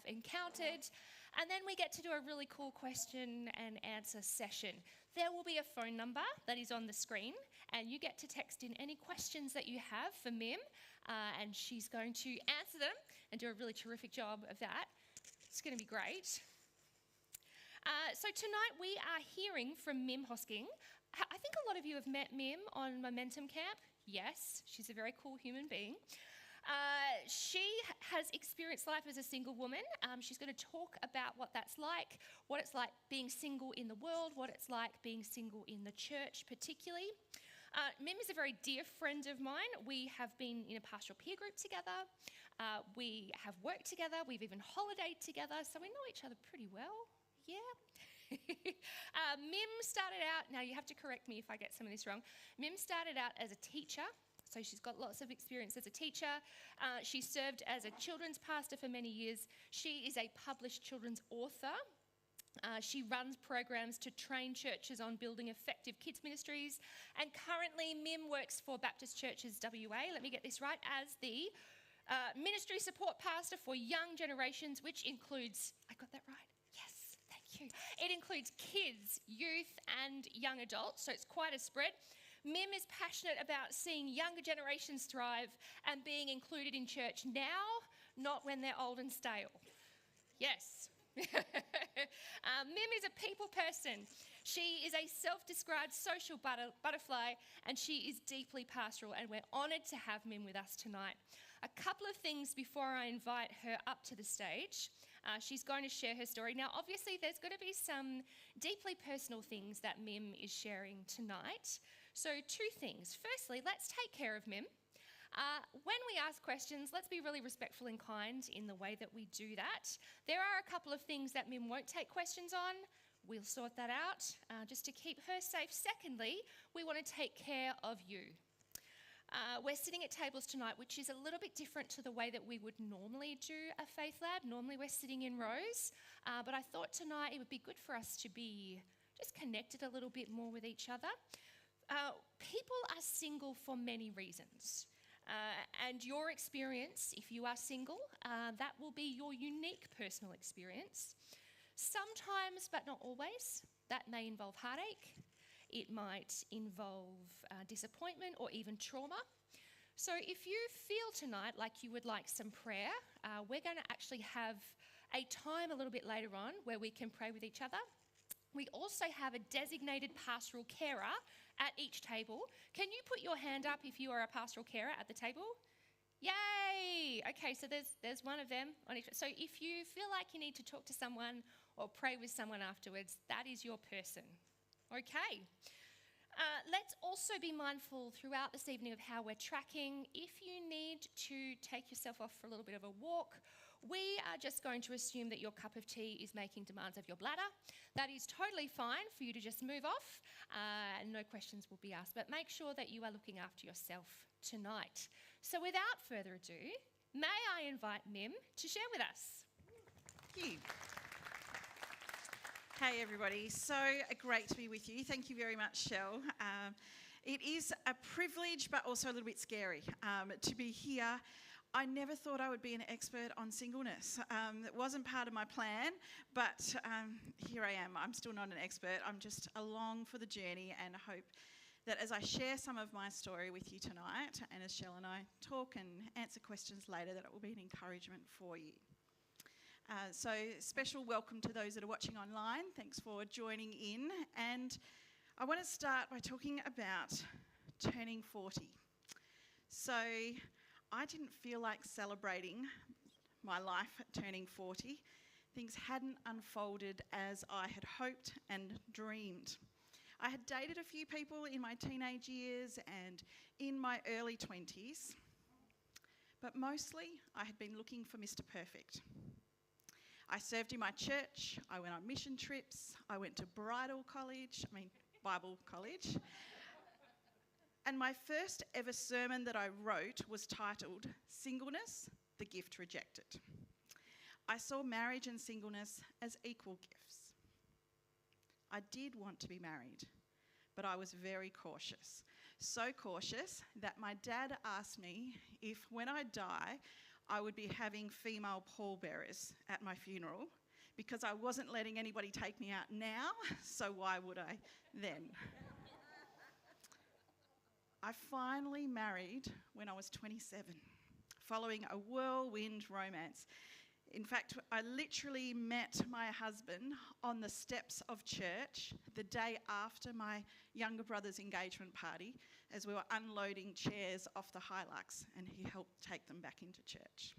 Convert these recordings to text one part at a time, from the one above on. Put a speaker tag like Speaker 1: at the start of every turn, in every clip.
Speaker 1: encountered. And then we get to do a really cool question and answer session. There will be a phone number that is on the screen, and you get to text in any questions that you have for Mim, and she's going to answer them and do a really terrific job of that. It's going to be great. So tonight we are hearing from Mim Hosking. I think a lot of you have met Mim on Momentum Camp. Yes, she's a very cool human being. She has experienced life as a single woman. She's going to talk about what that's like, what it's like being single in the world, what it's like being single in the church particularly. Mim is a very dear friend of mine. We have been in a pastoral peer group together. We have worked together. We've even holidayed together, so we know each other pretty well. Yeah. Mim started out, now you have to correct me if I get some of this wrong. Mim started out as a teacher, so she's got lots of experience as a teacher. She served as a children's pastor for many years. She is a published children's author. She runs programs to train churches on building effective kids ministries. And currently, Mim works for Baptist Churches WA, let me get this right, as the ministry support pastor for young generations, which includes, I got that right? Yes. Thank you. It includes kids, youth, and young adults, so it's quite a spread. Mim is passionate about seeing younger generations thrive and being included in church now, not when they're old and stale. Yes. Mim is a people person. She is a self-described social butterfly, and she is deeply pastoral, and we're honoured to have Mim with us tonight. A couple of things before I invite her up to the stage. She's going to share her story. Now, obviously, there's going to be some deeply personal things that Mim is sharing tonight. So, two things. Firstly, let's take care of Mim. When we ask questions, let's be really respectful and kind in the way that we do that. There are a couple of things that Mim won't take questions on. We'll sort that out just to keep her safe. Secondly, we want to take care of you. We're sitting at tables tonight, which is a little bit different to the way that we would normally do a faith lab. Normally we're sitting in rows, but I thought tonight it would be good for us to be just connected a little bit more with each other. People are single for many reasons. And your experience, if you are single, that will be your unique personal experience. Sometimes, but not always, that may involve heartache. It might involve disappointment or even trauma. So if you feel tonight like you would like some prayer, we're going to actually have a time a little bit later on where we can pray with each other. We also have a designated pastoral carer at each table. Can you put your hand up if you are a pastoral carer at the table? Yay! Okay, so there's one of them on each. So if you feel like you need to talk to someone or pray with someone afterwards, that is your person. Okay. Let's also be mindful throughout this evening of how we're tracking. If you need to take yourself off for a little bit of a walk, we are just going to assume that your cup of tea is making demands of your bladder. That is totally fine for you to just move off. No questions will be asked, but make sure that you are looking after yourself tonight. So without further ado, may I invite Mim to share with us.
Speaker 2: Thank you. Hey everybody, so great to be with you. Thank you very much, Shell. It is a privilege but also a little bit scary to be here. I never thought I would be an expert on singleness. It wasn't part of my plan, but here I am. I'm still not an expert. I'm just along for the journey, and I hope that as I share some of my story with you tonight, and as Shell and I talk and answer questions later, that it will be an encouragement for you. So special welcome to those that are watching online. Thanks for joining in. And I want to start by talking about turning 40. So I didn't feel like celebrating my life at turning 40. Things hadn't unfolded as I had hoped and dreamed. I had dated a few people in my teenage years and in my early 20s, but mostly I had been looking for Mr. Perfect. I served in my church, I went on mission trips, I went to Bible college. And my first ever sermon that I wrote was titled, Singleness, the Gift Rejected. I saw marriage and singleness as equal gifts. I did want to be married, but I was very cautious. So cautious that my dad asked me if when I die, I would be having female pallbearers at my funeral because I wasn't letting anybody take me out now, so why would I then? I finally married when I was 27, following a whirlwind romance. In fact, I literally met my husband on the steps of church the day after my younger brother's engagement party, as we were unloading chairs off the Hilux, and he helped take them back into church.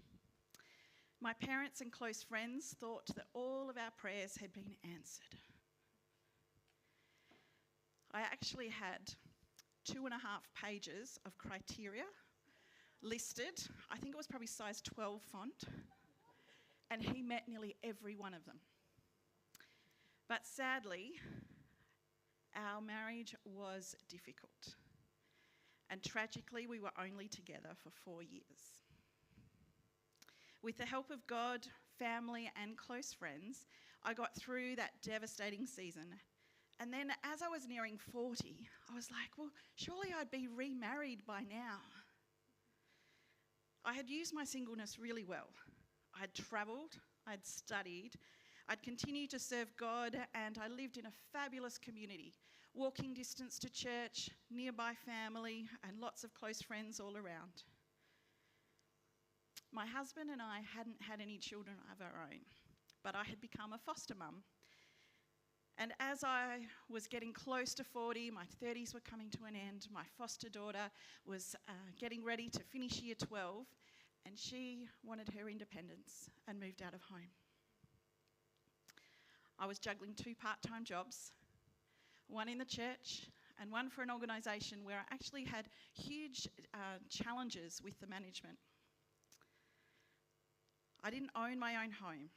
Speaker 2: My parents and close friends thought that all of our prayers had been answered. I actually had 2.5 pages of criteria listed. I think it was probably size 12 font, and he met nearly every one of them. But sadly, our marriage was difficult, and tragically, we were only together for 4 years. With the help of God, family, and close friends, I got through that devastating season. And then as I was nearing 40, I was like, well, surely I'd be remarried by now. I had used my singleness really well. I'd travelled, I'd studied, I'd continued to serve God, and I lived in a fabulous community, walking distance to church, nearby family, and lots of close friends all around. My husband and I hadn't had any children of our own, but I had become a foster mum. And as I was getting close to 40, my 30s were coming to an end, my foster daughter was getting ready to finish year 12, and she wanted her independence and moved out of home. I was juggling 2 part-time jobs, one in the church and one for an organisation where I actually had huge challenges with the management. I didn't own my own home.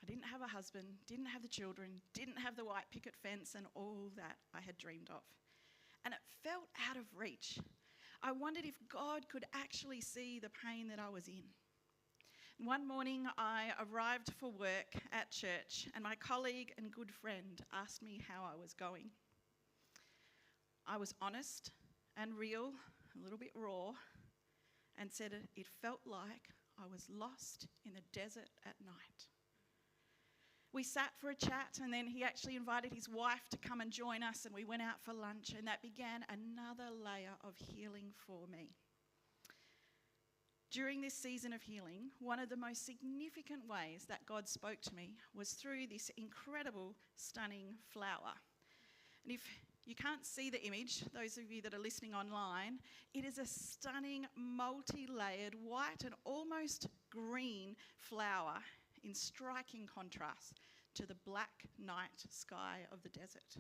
Speaker 2: I didn't have a husband, didn't have the children, didn't have the white picket fence and all that I had dreamed of. And it felt out of reach. I wondered if God could actually see the pain that I was in. One morning I arrived for work at church, and my colleague and good friend asked me how I was going. I was honest and real, a little bit raw, and said it felt like I was lost in the desert at night. We sat for a chat, and then he actually invited his wife to come and join us, and we went out for lunch, and that began another layer of healing for me. During this season of healing, one of the most significant ways that God spoke to me was through this incredible, stunning flower. And if you can't see the image, those of you that are listening online, it is a stunning, multi-layered, white and almost green flower in striking contrast to the black night sky of the desert.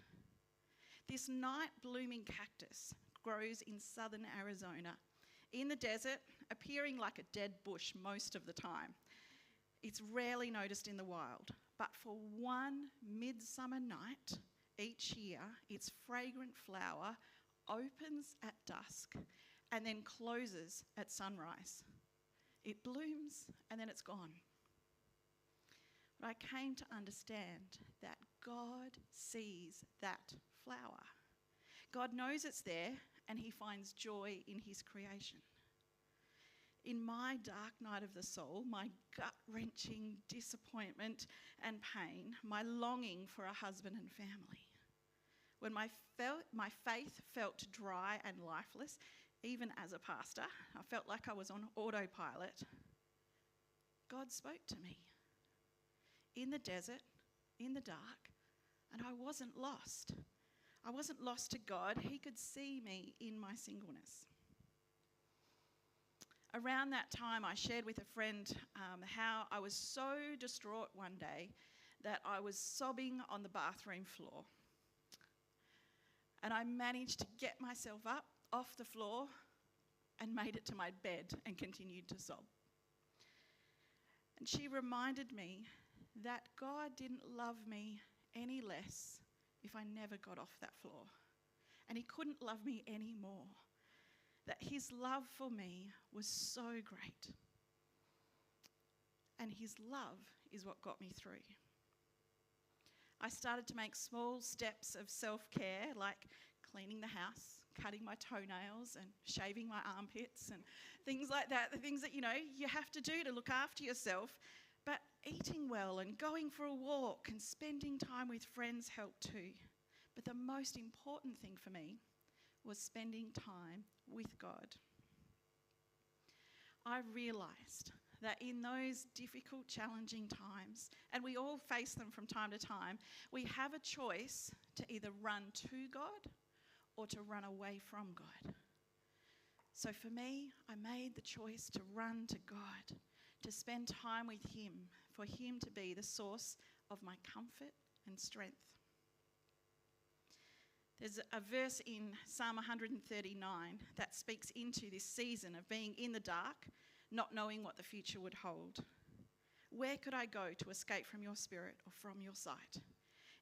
Speaker 2: This night-blooming cactus grows in southern Arizona, in the desert, appearing like a dead bush most of the time. It's rarely noticed in the wild, but for one midsummer night each year, its fragrant flower opens at dusk and then closes at sunrise. It blooms and then it's gone. But I came to understand that God sees that flower. God knows it's there, and he finds joy in his creation. In my dark night of the soul, my gut-wrenching disappointment and pain, my longing for a husband and family, when my faith felt dry and lifeless, even as a pastor, I felt like I was on autopilot, God spoke to me. In the desert, in the dark, and I wasn't lost. I wasn't lost to God. He could see me in my singleness. Around that time, I shared with a friend how I was so distraught one day that I was sobbing on the bathroom floor. And I managed to get myself up off the floor and made it to my bed and continued to sob. And she reminded me that God didn't love me any less if I never got off that floor. And he couldn't love me any more. That his love for me was so great. And his love is what got me through. I started to make small steps of self-care, like cleaning the house, cutting my toenails and shaving my armpits and things like that, the things that, you have to do to look after yourself. But eating well and going for a walk and spending time with friends helped too. But the most important thing for me was spending time with God. I realised that in those difficult, challenging times, and we all face them from time to time, we have a choice to either run to God or to run away from God. So for me, I made the choice to run to God, to spend time with Him, for Him to be the source of my comfort and strength. There's a verse in Psalm 139 that speaks into this season of being in the dark, not knowing what the future would hold. Where could I go to escape from your spirit or from your sight?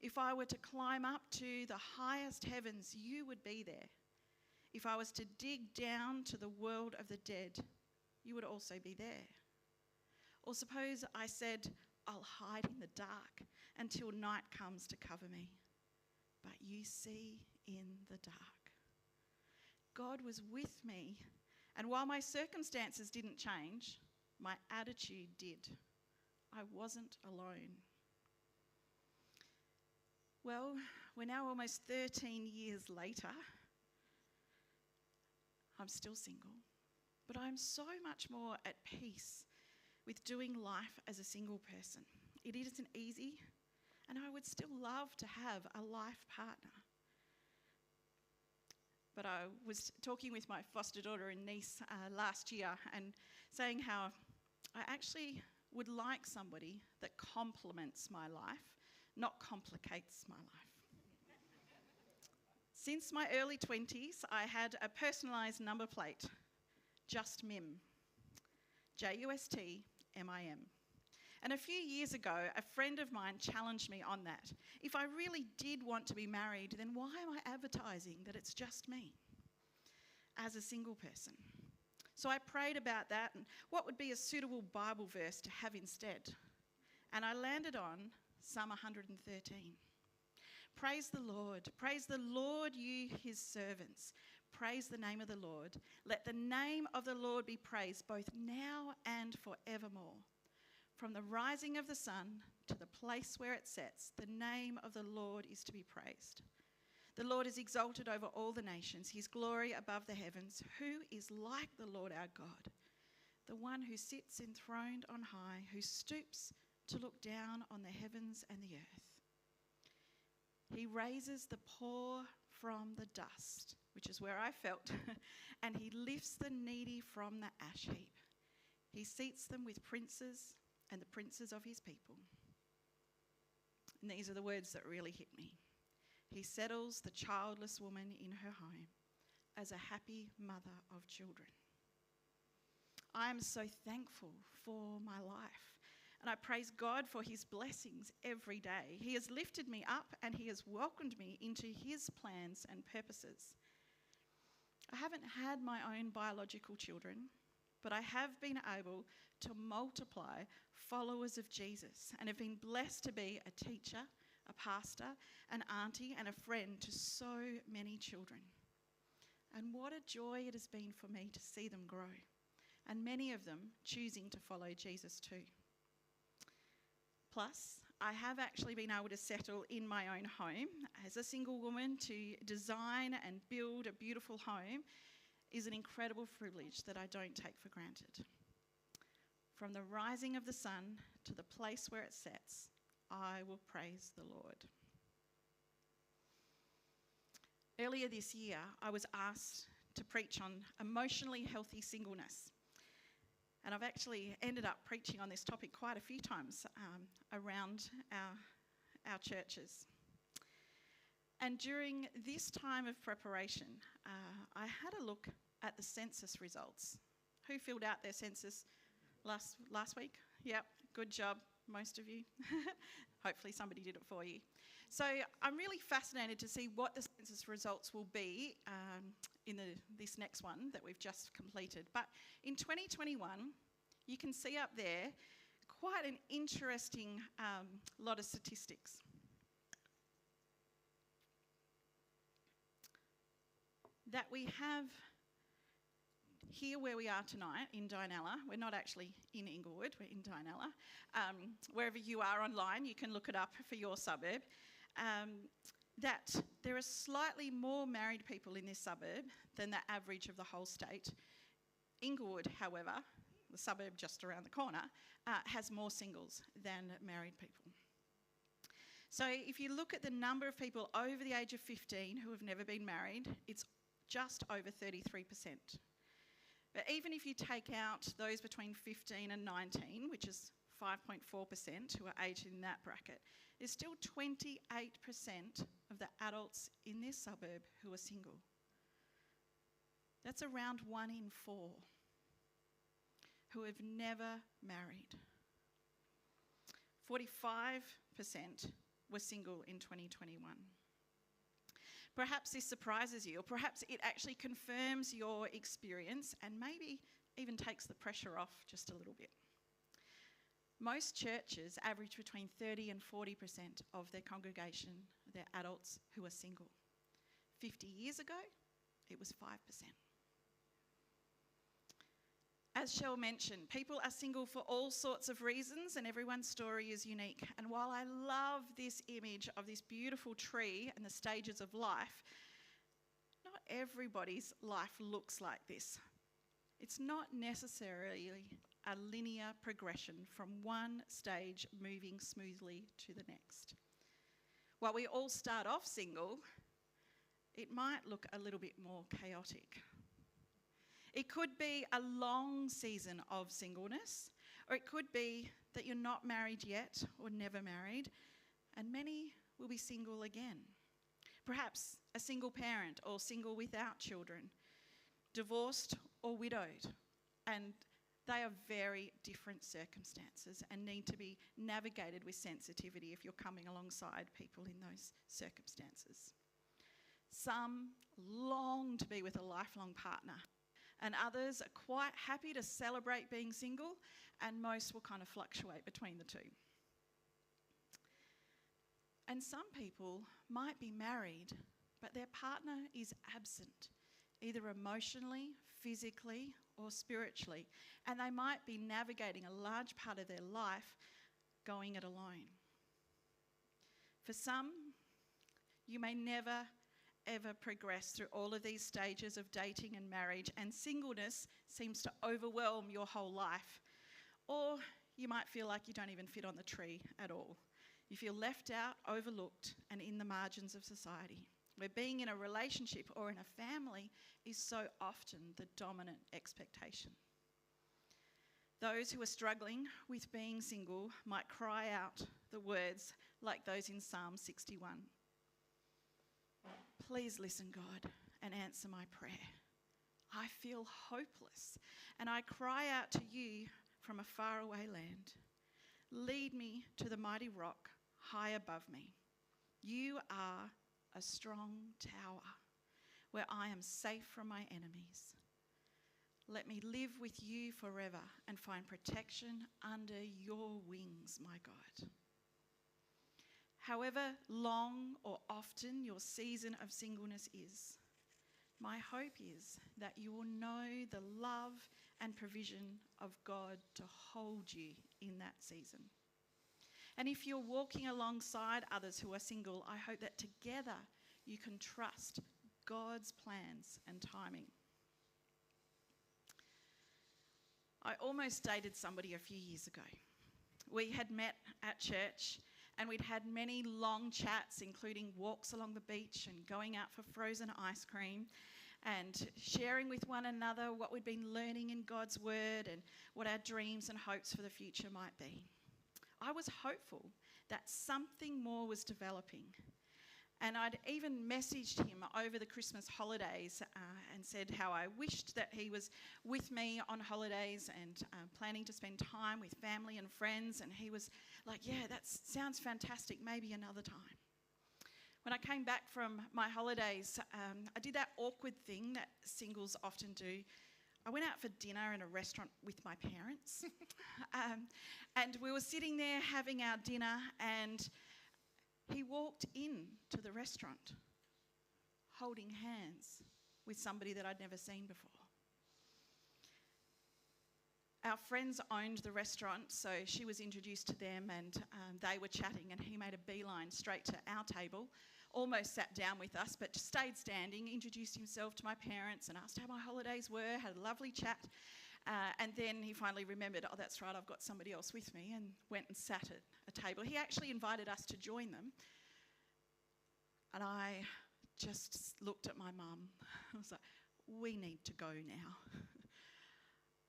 Speaker 2: If I were to climb up to the highest heavens, you would be there. If I was to dig down to the world of the dead, you would also be there. Or suppose I said, I'll hide in the dark until night comes to cover me. But you see in the dark. God was with me, and while my circumstances didn't change, my attitude did. I wasn't alone. Well, we're now almost 13 years later. I'm still single, but I'm so much more at peace with doing life as a single person. It isn't easy, and I would still love to have a life partner. But I was talking with my foster daughter and niece last year and saying how I actually would like somebody that complements my life, not complicates my life. Since my early 20s, I had a personalised number plate, just Mim, Justmim. And a few years ago, a friend of mine challenged me on that. If I really did want to be married, then why am I advertising that it's just me as a single person? So I prayed about that and what would be a suitable Bible verse to have instead. And I landed on Psalm 113. Praise the Lord, you his servants. Praise the name of the Lord. Let the name of the Lord be praised both now and forevermore. From the rising of the sun to the place where it sets, the name of the Lord is to be praised. The Lord is exalted over all the nations, his glory above the heavens. Who is like the Lord our God? The one who sits enthroned on high, who stoops to look down on the heavens and the earth. He raises the poor from the dust, which is where I felt, and he lifts the needy from the ash heap. He seats them with princes and the princes of his people. And these are the words that really hit me. He settles the childless woman in her home as a happy mother of children. I am so thankful for my life, and I praise God for his blessings every day. He has lifted me up and he has welcomed me into his plans and purposes. I haven't had my own biological children, but I have been able to multiply followers of Jesus and have been blessed to be a teacher, a pastor, an auntie, and a friend to so many children. And what a joy it has been for me to see them grow, and many of them choosing to follow Jesus too. Plus, I have actually been able to settle in my own home. As a single woman, to design and build a beautiful home is an incredible privilege that I don't take for granted. From the rising of the sun to the place where it sets, I will praise the Lord. Earlier this year, I was asked to preach on emotionally healthy singleness. And I've actually ended up preaching on this topic quite a few times around our churches. And during this time of preparation, I had a look at the census results. Who filled out their census last week? Yep, good job, most of you. Hopefully somebody did it for you. So I'm really fascinated to see what the census results will be in this next one that we've just completed. But in 2021, you can see up there quite an interesting lot of statistics. that we have here where we are tonight in Dianella. We're not actually in Inglewood, we're in Dianella. Wherever you are online, you can look it up for your suburb. That there are slightly more married people in this suburb than the average of the whole state. Inglewood, however, the suburb just around the corner, has more singles than married people. So if you look at the number of people over the age of 15 who have never been married, it's just over 33%. But even if you take out those between 15 and 19, which is 5.4% who are aged in that bracket, there's still 28% of the adults in this suburb who are single. That's around 1 in 4 who have never married. 45% were single in 2021. Perhaps this surprises you, or perhaps it actually confirms your experience and maybe even takes the pressure off just a little bit. Most churches average between 30 and 40% of their congregation, their adults who are single. 50 years ago, it was 5%. As Shell mentioned, people are single for all sorts of reasons and everyone's story is unique. And while I love this image of this beautiful tree and the stages of life, not everybody's life looks like this. It's not necessarily a linear progression from one stage moving smoothly to the next. While we all start off single, it might look a little bit more chaotic. It could be a long season of singleness, or it could be that you're not married yet or never married, and many will be single again. Perhaps a single parent or single without children, divorced or widowed, and they are very different circumstances and need to be navigated with sensitivity if you're coming alongside people in those circumstances. Some long to be with a lifelong partner, and others are quite happy to celebrate being single, and most will kind of fluctuate between the two. And some people might be married, but their partner is absent, either emotionally, physically, or spiritually, and they might be navigating a large part of their life going it alone. For some, you may never ever progress through all of these stages of dating and marriage, and singleness seems to overwhelm your whole life. Or you might feel like you don't even fit on the tree at all. You feel left out, overlooked, and in the margins of society, where being in a relationship or in a family is so often the dominant expectation. Those who are struggling with being single might cry out the words like those in Psalm 61. Please listen, God, and answer my prayer. I feel hopeless, and I cry out to you from a faraway land. Lead me to the mighty rock high above me. You are a strong tower where I am safe from my enemies. Let me live with you forever and find protection under your wings, my God. However long or often your season of singleness is, my hope is that you will know the love and provision of God to hold you in that season. And if you're walking alongside others who are single, I hope that together you can trust God's plans and timing. I almost dated somebody a few years ago. We had met at church, and we'd had many long chats, including walks along the beach and going out for frozen ice cream and sharing with one another what we'd been learning in God's word and what our dreams and hopes for the future might be. I was hopeful that something more was developing. And I'd even messaged him over the Christmas holidays and said how I wished that he was with me on holidays and planning to spend time with family and friends. And he was like, yeah, that sounds fantastic, maybe another time. When I came back from my holidays, I did that awkward thing that singles often do. I went out for dinner in a restaurant with my parents. And we were sitting there having our dinner, and he walked in to the restaurant holding hands with somebody that I'd never seen before. Our friends owned the restaurant, so she was introduced to them, and they were chatting, and he made a beeline straight to our table, almost sat down with us, but stayed standing, introduced himself to my parents and asked how my holidays were, had a lovely chat. And then he finally remembered, oh, that's right, I've got somebody else with me, and went and sat at a table. He actually invited us to join them. And I just looked at my mum. I was like, we need to go now.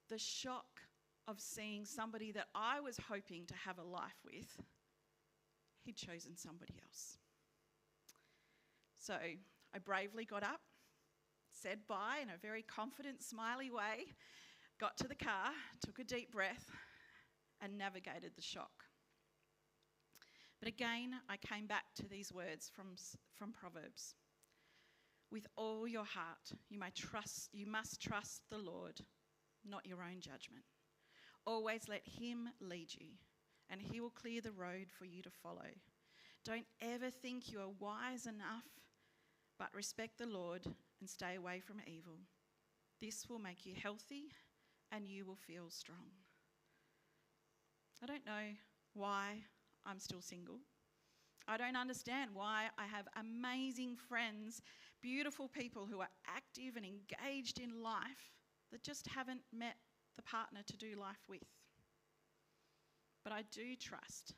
Speaker 2: The shock of seeing somebody that I was hoping to have a life with, he'd chosen somebody else. So I bravely got up, said bye in a very confident, smiley way, got to the car, took a deep breath, and navigated the shock. But again, I came back to these words from Proverbs. With all your heart, you must trust the Lord, not your own judgment. Always let him lead you, and he will clear the road for you to follow. Don't ever think you are wise enough, but respect the Lord and stay away from evil. This will make you healthy, and you will feel strong. I don't know why I'm still single. I don't understand why I have amazing friends, beautiful people who are active and engaged in life that just haven't met the partner to do life with. But I do trust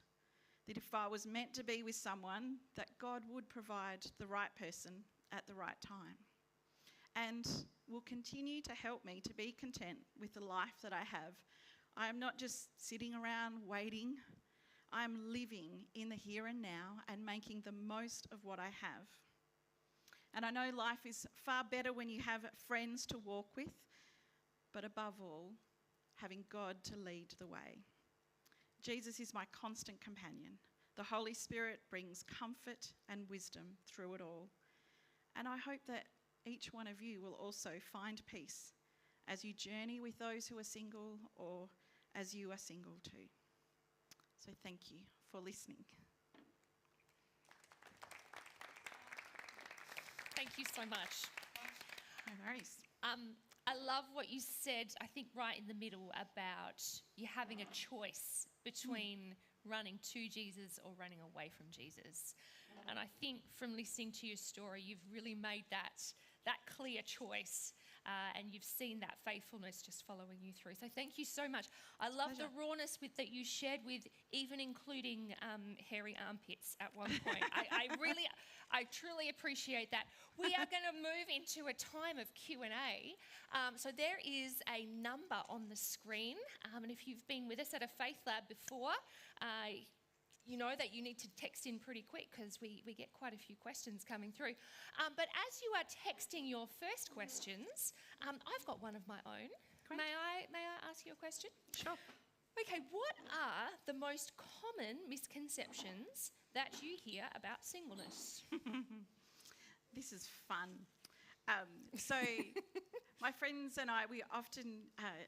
Speaker 2: that if I was meant to be with someone, that God would provide the right person at the right time, and will continue to help me to be content with the life that I have. I am not just sitting around waiting. I am living in the here and now and making the most of what I have. And I know life is far better when you have friends to walk with, but above all, having God to lead the way. Jesus is my constant companion. The Holy Spirit brings comfort and wisdom through it all. And I hope that each one of you will also find peace as you journey with those who are single, or as you are single too. So thank you for listening.
Speaker 1: Thank you so much.
Speaker 2: No worries.
Speaker 1: I love what you said, I think right in the middle, about you having a choice between running to Jesus or running away from Jesus. And I think from listening to your story, you've really made that clear choice, and you've seen that faithfulness just following you through. So thank you so much. I love the rawness that you shared with, even including hairy armpits at one point. I truly appreciate that. We are going to move into a time of Q&A. So there is a number on the screen, and if you've been with us at a Faith Lab before, you know that you need to text in pretty quick, because we get quite a few questions coming through. But as you are texting your first questions, I've got one of my own.
Speaker 2: Great.
Speaker 1: May I ask you a question?
Speaker 2: Sure.
Speaker 1: Okay, what are the most common misconceptions that you hear about singleness?
Speaker 2: This is fun. So my friends and I, we often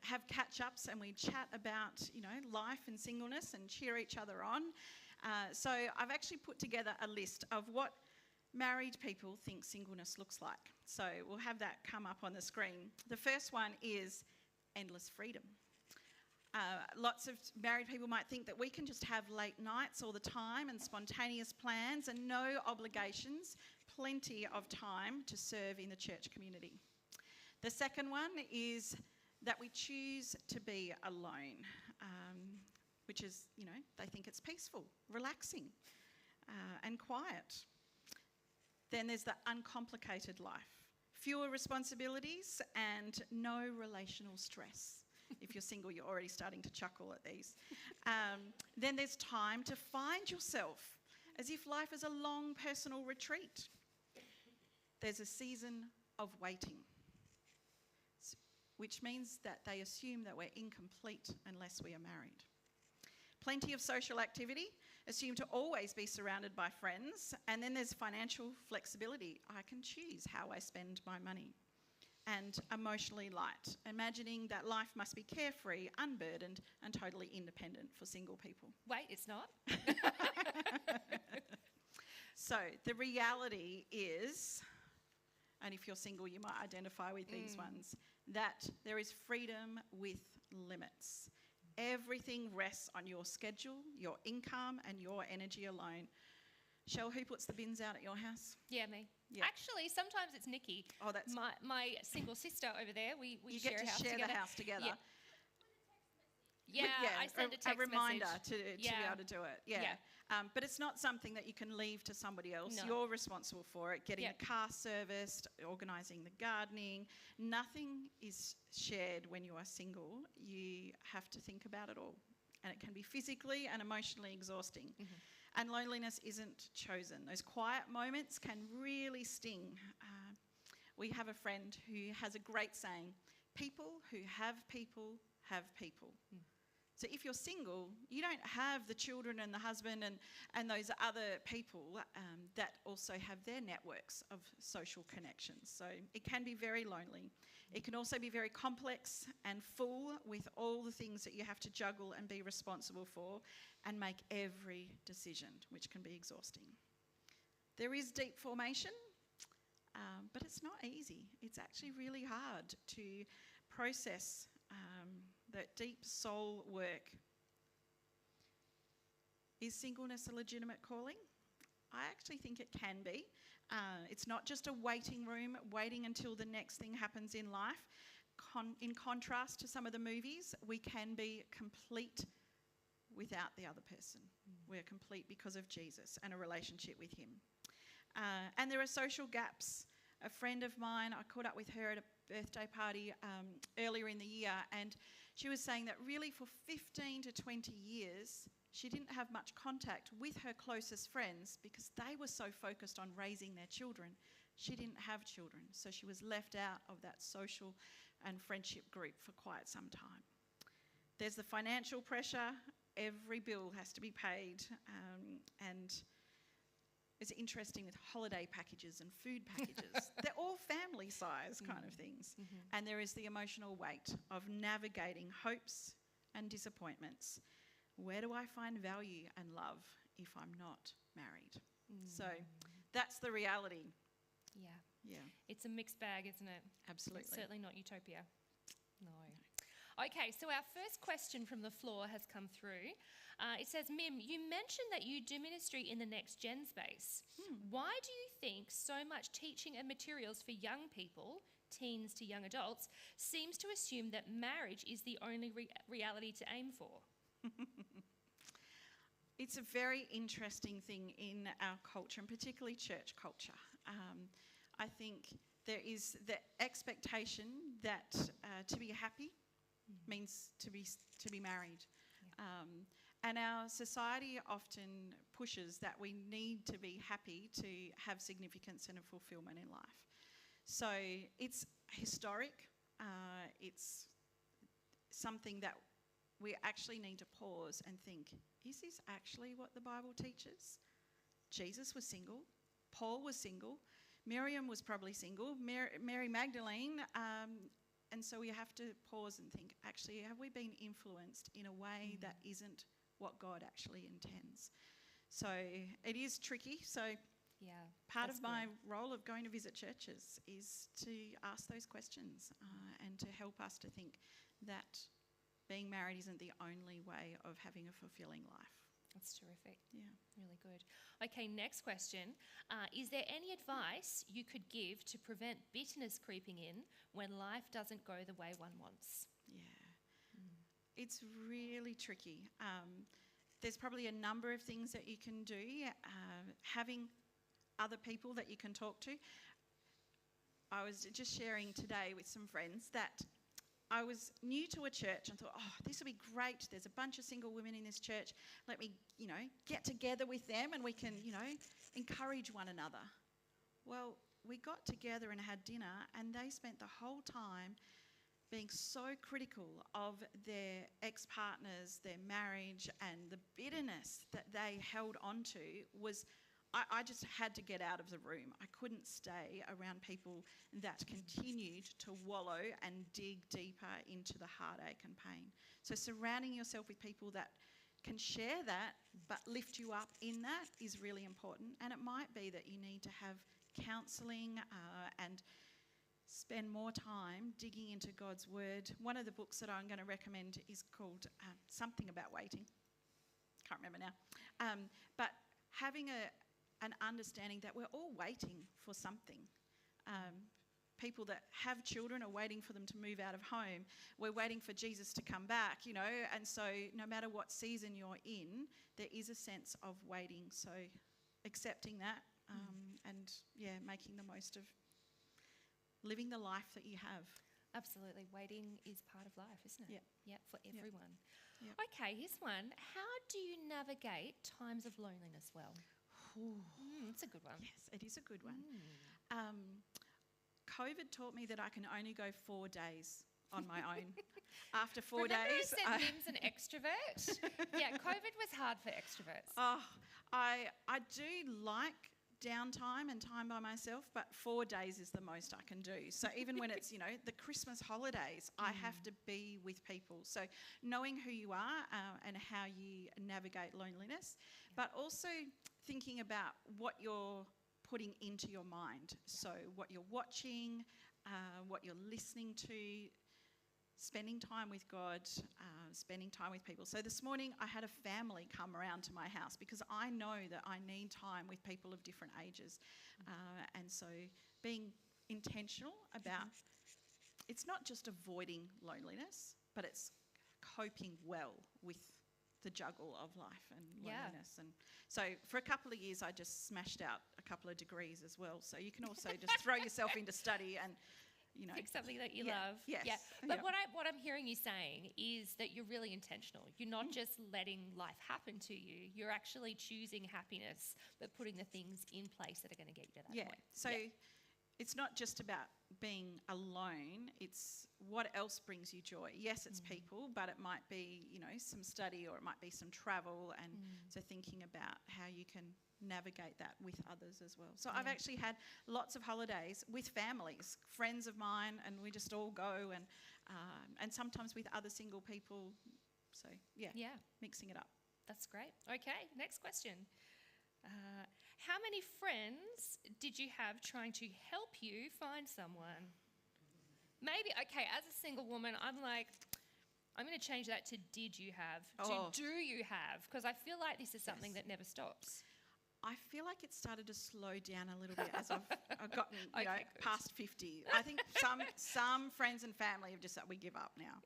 Speaker 2: have catch-ups, and we chat about, life and singleness and cheer each other on. So I've actually put together a list of what married people think singleness looks like. So we'll have that come up on the screen. The first one is endless freedom. Lots of married people might think that we can just have late nights all the time and spontaneous plans and no obligations, plenty of time to serve in the church community. The second one is that we choose to be alone, which is, they think it's peaceful, relaxing, and quiet. Then there's the uncomplicated life. Fewer responsibilities and no relational stress. If you're single, you're already starting to chuckle at these. Then there's time to find yourself, as if life is a long personal retreat. There's a season of waiting, which means that they assume that we're incomplete unless we are married. Plenty of social activity, assume to always be surrounded by friends. And then there's financial flexibility. I can choose how I spend my money. And emotionally light, imagining that life must be carefree, unburdened, and totally independent for single people.
Speaker 1: Wait, it's not?
Speaker 2: So the reality is and if you're single, you might identify with these ones, that there is freedom with limits. Everything rests on your schedule, your income, and your energy alone. Shell, who puts the bins out at your house?
Speaker 1: Yeah, me.
Speaker 2: Yeah.
Speaker 1: Actually, sometimes it's Nikki.
Speaker 2: Oh, that's
Speaker 1: my single sister over there. We
Speaker 2: you
Speaker 1: share
Speaker 2: get to
Speaker 1: a house
Speaker 2: share
Speaker 1: together.
Speaker 2: the house together.
Speaker 1: Yeah, I send a text
Speaker 2: reminder
Speaker 1: message.
Speaker 2: to be able to do it. Yeah. But it's not something that you can leave to somebody else.
Speaker 1: No.
Speaker 2: You're responsible for it. Getting
Speaker 1: Yep.
Speaker 2: the car serviced, organising the gardening. Nothing is shared when you are single. You have to think about it all. And it can be physically and emotionally exhausting.
Speaker 1: Mm-hmm.
Speaker 2: And loneliness isn't chosen. Those quiet moments can really sting. We have a friend who has a great saying, people who have people have people. So if you're single, you don't have the children and the husband and those other people that also have their networks of social connections. So it can be very lonely. It can also be very complex and full with all the things that you have to juggle and be responsible for and make every decision, which can be exhausting. There is deep formation, but it's not easy. It's actually really hard to process that deep soul work. Is singleness a legitimate calling? I actually think it can be. It's not just a waiting room, waiting until the next thing happens in life. In contrast to some of the movies, we can be complete without the other person. We're complete because of Jesus and a relationship with him. And there are social gaps. A friend of mine, I caught up with her at a birthday party earlier in the year, and she was saying that really for 15 to 20 years, she didn't have much contact with her closest friends because they were so focused on raising their children. She didn't have children, so she was left out of that social and friendship group for quite some time. There's the financial pressure. Every bill has to be paid, and it's interesting with holiday packages and food packages. They're all family size kind of things. And there is the emotional weight of navigating hopes and disappointments. Where do I find value and love if I'm not married? So that's the reality.
Speaker 1: Yeah.
Speaker 2: Yeah,
Speaker 1: It's a mixed bag, isn't it?
Speaker 2: absolutely.
Speaker 1: It's certainly not utopia. No. Okay, so our first question from the floor has come through. It says, Mim, you mentioned that you do ministry in the next gen space. Why do you think so much teaching and materials for young people, teens to young adults, seems to assume that marriage is the only reality to aim for?
Speaker 2: It's a very interesting thing in our culture, and particularly church culture. I think there is the expectation that to be happy means to be married. And our society often pushes that we need to be happy to have significance and a fulfillment in life. So it's historic. It's something that we actually need to pause and think, is this actually what the Bible teaches? Jesus was single. Paul was single. Miriam was probably single. Mary Magdalene. And so we have to pause and think, actually, have we been influenced in a way that isn't what God actually intends? So it is tricky. So part of my role of going to visit churches is to ask those questions and to help us to think that being married isn't the only way of having a fulfilling life.
Speaker 1: That's terrific.
Speaker 2: Yeah.
Speaker 1: Really good. Okay, next question. Is there any advice you could give to prevent bitterness creeping in when life doesn't go the way one wants?
Speaker 2: Yeah. It's really tricky. There's probably a number of things that you can do. Having other people that you can talk to. I was just sharing today with some friends that I was new to a church and thought, oh, this will be great. There's a bunch of single women in this church. Let me, get together with them and we can, encourage one another. Well, we got together and had dinner, and they spent the whole time being so critical of their ex-partners, their marriage, and the bitterness that they held on to was, I just had to get out of the room. I couldn't stay around people that continued to wallow and dig deeper into the heartache and pain. So surrounding yourself with people that can share that but lift you up in that is really important. And it might be that you need to have counselling and spend more time digging into God's Word. One of the books that I'm going to recommend is called Something About Waiting. Can't remember now. But having an understanding that we're all waiting for something. People that have children are waiting for them to move out of home. We're waiting for Jesus to come back, you know, and so no matter what season you're in, there is a sense of waiting. So accepting that and, making the most of living the life that you have.
Speaker 1: Absolutely. Waiting is part of life, isn't it?
Speaker 2: Yeah.
Speaker 1: For everyone.
Speaker 2: Yep.
Speaker 1: Okay, here's one. How do you navigate times of loneliness well? It's a good one.
Speaker 2: Yes, it is a good one. COVID taught me that I can only go 4 days on my own. After 4
Speaker 1: Remember
Speaker 2: days...
Speaker 1: I said Mim's an extrovert? Yeah, COVID was hard for extroverts.
Speaker 2: Oh, I do like downtime and time by myself, but 4 days is the most I can do. So even when it's, the Christmas holidays, I have to be with people. So knowing who you are and how you navigate loneliness, but also thinking about what you're putting into your mind. So what you're watching, what you're listening to, spending time with God, spending time with people. So this morning I had a family come around to my house because I know that I need time with people of different ages. And so being intentional about, it's not just avoiding loneliness, but it's coping well with the juggle of life and loneliness. And so for a couple of years I just smashed out a couple of degrees as well. So you can also just throw yourself into study and
Speaker 1: pick something that you love.
Speaker 2: Yes.
Speaker 1: Yeah. But what I'm hearing you saying is that you're really intentional. You're not just letting life happen to you. You're actually choosing happiness, but putting the things in place that are going to get you to that point.
Speaker 2: So it's not just about being alone. It's what else brings you joy. Yes, it's people, but it might be, some study, or it might be some travel. And so thinking about how you can navigate that with others as well. So I've actually had lots of holidays with families, friends of mine, and we just all go and sometimes with other single people. So mixing it up.
Speaker 1: That's great. Okay, next question. How many friends did you have trying to help you find someone? Maybe, as a single woman, I'm like, I'm going to change that to did you have, to do you have, because I feel like this is something that never stops.
Speaker 2: I feel like it started to slow down a little bit as I've gotten past 50. I think some friends and family have just said, we give up now.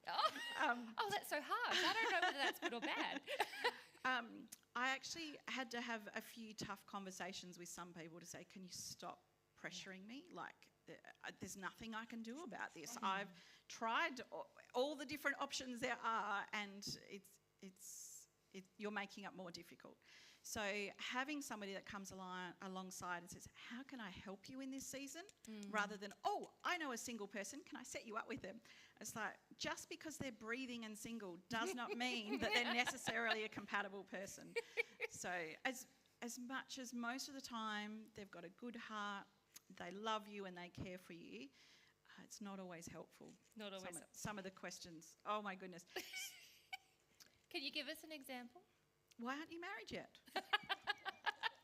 Speaker 1: That's so harsh. I don't know whether that's good or bad.
Speaker 2: I actually had to have a few tough conversations with some people to say, can you stop pressuring me? Like, there's nothing I can do about this. I've tried all the different options there are, and you're making it more difficult. So having somebody that comes alongside and says, how can I help you in this season? Rather than, I know a single person, can I set you up with them? It's like, just because they're breathing and single does not mean that they're necessarily a compatible person. So as much as most of the time they've got a good heart, they love you and they care for you, it's not always helpful.
Speaker 1: Not always.
Speaker 2: Some of the questions, oh my goodness.
Speaker 1: Can you give us an example?
Speaker 2: Why aren't you married yet?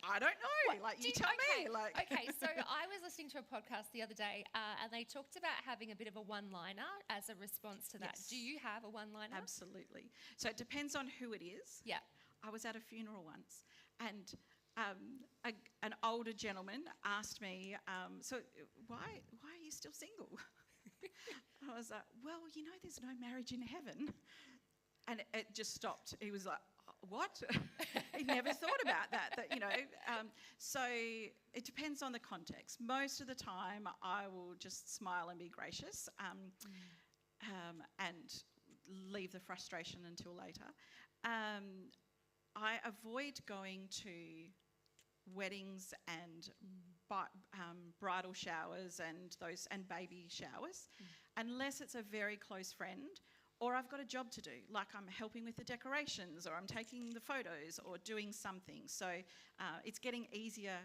Speaker 2: I don't know. You tell me.
Speaker 1: Okay, so I was listening to a podcast the other day and they talked about having a bit of a one-liner as a response to that.
Speaker 2: Yes.
Speaker 1: Do you have a one-liner?
Speaker 2: Absolutely. So it depends on who it is.
Speaker 1: Yeah. I
Speaker 2: was at a funeral once and an older gentleman asked me, so why are you still single? I was like, well, there's no marriage in heaven. And it just stopped. He was like, what? He never thought about that. So it depends on the context. Most of the time, I will just smile and be gracious and leave the frustration until later. I avoid going to weddings and bridal showers and baby showers unless it's a very close friend. Or I've got a job to do, like I'm helping with the decorations, or I'm taking the photos, or doing something. So it's getting easier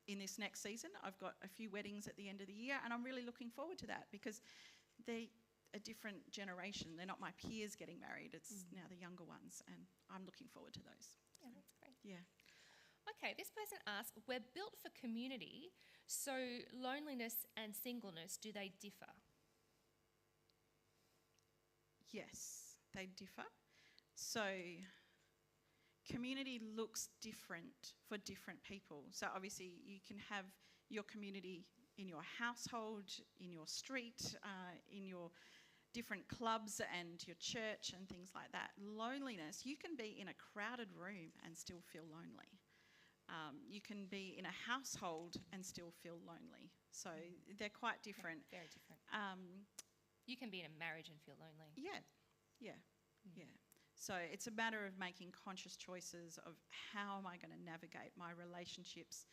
Speaker 2: in this next season. I've got a few weddings at the end of the year, and I'm really looking forward to that because they're a different generation. They're not my peers getting married. It's now the younger ones, and I'm looking forward to those.
Speaker 1: Yeah, that's great.
Speaker 2: Yeah.
Speaker 1: Okay, this person asks, we're built for community, so loneliness and singleness, do they differ?
Speaker 2: Yes, they differ. So community looks different for different people. So obviously you can have your community in your household, in your street, in your different clubs and your church and things like that. Loneliness, you can be in a crowded room and still feel lonely. You can be in a household and still feel lonely. So they're quite different.
Speaker 1: Yeah, very different. You can be in a marriage and feel lonely.
Speaker 2: Yeah. So it's a matter of making conscious choices of how am I going to navigate my relationships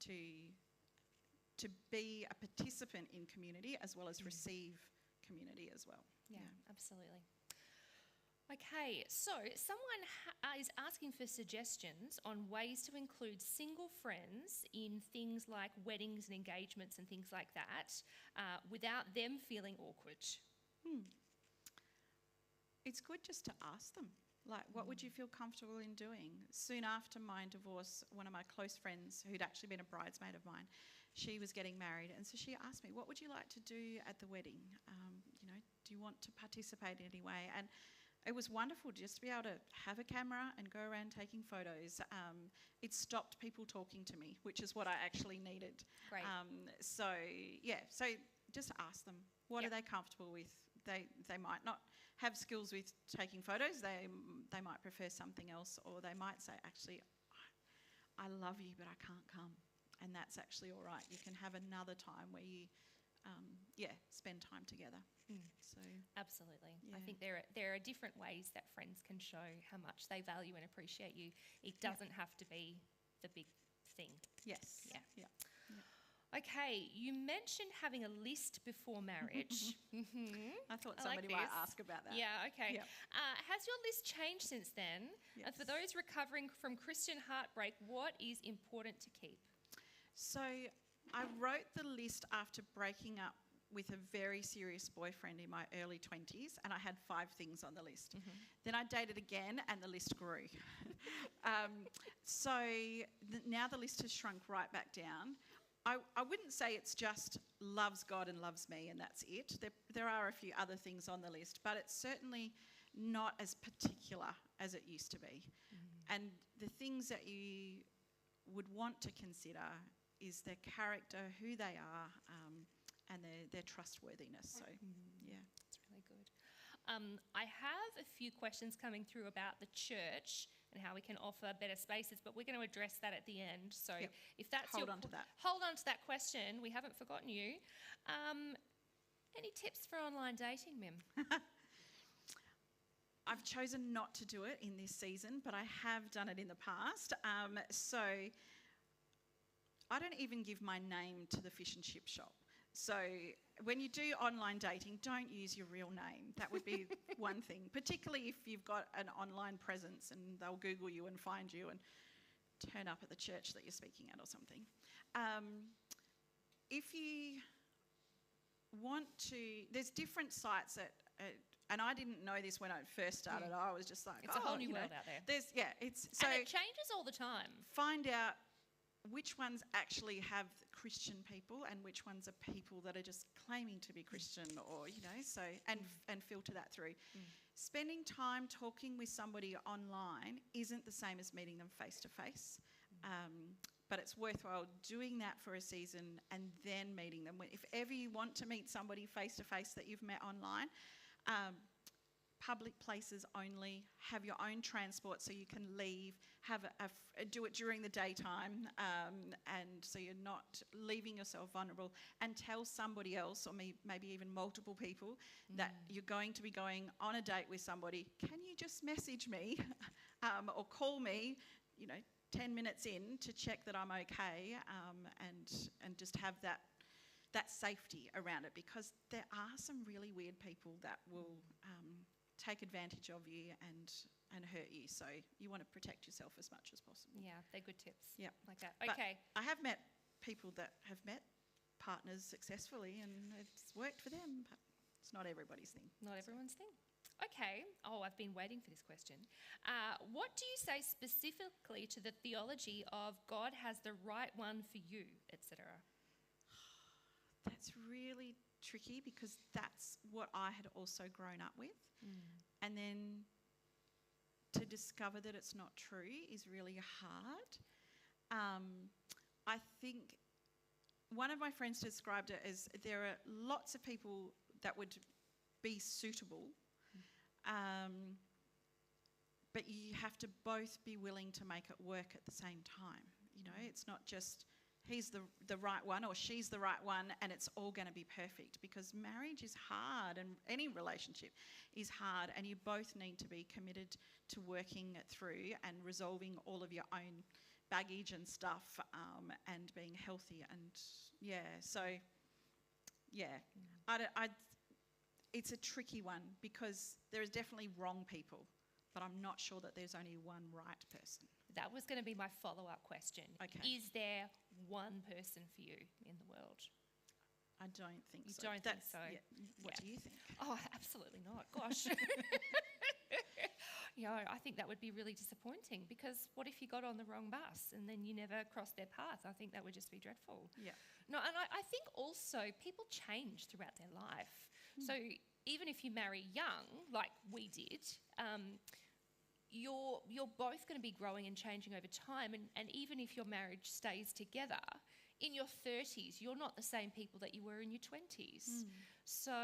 Speaker 2: to be a participant in community as well as receive community as well.
Speaker 1: Yeah, absolutely. Okay, so someone is asking for suggestions on ways to include single friends in things like weddings and engagements and things like that without them feeling awkward.
Speaker 2: It's good just to ask them, like, what would you feel comfortable in doing? Soon after my divorce, one of my close friends, who'd actually been a bridesmaid of mine, she was getting married, and so she asked me, what would you like to do at the wedding? Do you want to participate in any way? And it was wonderful just to be able to have a camera and go around taking photos. It stopped people talking to me, which is what I actually needed.
Speaker 1: Great.
Speaker 2: So just ask them, what are they comfortable with? They might not have skills with taking photos. They might prefer something else, or they might say, actually, I love you, but I can't come. And that's actually all right. You can have another time where you, spend time together. So
Speaker 1: absolutely.
Speaker 2: Yeah.
Speaker 1: I think there are different ways that friends can show how much they value and appreciate you. It doesn't have to be the big thing.
Speaker 2: Yes.
Speaker 1: Yeah. Okay, you mentioned having a list before marriage.
Speaker 2: I thought somebody might ask about that.
Speaker 1: Yeah, okay.
Speaker 2: Yep.
Speaker 1: Has your list changed since then?
Speaker 2: Yes.
Speaker 1: And for those recovering from Christian heartbreak, what is important to keep?
Speaker 2: So I wrote the list after breaking up with a very serious boyfriend in my early 20s, and I had 5 things on the list. Then I dated again, and the list grew. Now the list has shrunk right back down. I wouldn't say it's just loves God and loves me and that's it. There are a few other things on the list, but it's certainly not as particular as it used to be. And the things that you would want to consider is their character, who they are, and their trustworthiness. So, yeah.
Speaker 1: That's really good. I have a few questions coming through about the church and how we can offer better spaces, but we're going to address that at the end. So if that's
Speaker 2: hold on to that.
Speaker 1: Hold on to that question. We haven't forgotten you. Any tips for online dating, Mim?
Speaker 2: I've chosen not to do it in this season, but I have done it in the past. So I don't even give my name to the fish and chip shop. So when you do online dating, don't use your real name. That would be one thing, particularly if you've got an online presence and they'll Google you and find you and turn up at the church that you're speaking at or something. If you want to, there's different sites that, and I didn't know this when I first started. I was just like,
Speaker 1: it's a whole new world out there.
Speaker 2: And
Speaker 1: it changes all the time.
Speaker 2: Find out which ones actually have Christian people and which ones are people that are just claiming to be Christian, or and filter that through. Spending time talking with somebody online isn't the same as meeting them face to face, but it's worthwhile doing that for a season and then meeting them. If ever you want to meet somebody face to face that you've met online, public places only, have your own transport so you can leave, do it during the daytime, and so you're not leaving yourself vulnerable, and tell somebody else, or maybe even multiple people, that you're going to be going on a date with somebody. Can you just message me or call me, 10 minutes in to check that I'm okay, and just have that safety around it, because there are some really weird people that will take advantage of you and hurt you. So you want to protect yourself as much as possible.
Speaker 1: Yeah, they're good tips.
Speaker 2: Yeah.
Speaker 1: Like that.
Speaker 2: But
Speaker 1: okay.
Speaker 2: I have met people that have met partners successfully and it's worked for them, but it's not everybody's thing.
Speaker 1: Not everyone's thing. Okay. Oh, I've been waiting for this question. What do you say specifically to the theology of God has the right one for you, etc.?
Speaker 2: That's really tricky because that's what I had also grown up with. And then to discover that it's not true is really hard. I think one of my friends described it as there are lots of people that would be suitable, but you have to both be willing to make it work at the same time. You know, it's not just he's the right one or she's the right one and it's all going to be perfect, because marriage is hard and any relationship is hard, and you both need to be committed to working it through and resolving all of your own baggage and stuff, and being healthy. And it's a tricky one because there is definitely wrong people, but I'm not sure that there's only one right person.
Speaker 1: That was going to be my follow-up question.
Speaker 2: Okay.
Speaker 1: Is there one person for you in the world?
Speaker 2: I don't think
Speaker 1: You
Speaker 2: so.
Speaker 1: don't think so?
Speaker 2: Yeah. What do you think?
Speaker 1: Oh, absolutely not. Gosh. I think that would be really disappointing, because what if you got on the wrong bus and then you never crossed their path? I think that would just be dreadful.
Speaker 2: Yeah.
Speaker 1: No, and I think also people change throughout their life. So even if you marry young, like we did, you're both going to be growing and changing over time. And even if your marriage stays together, in your 30s, you're not the same people that you were in your 20s. So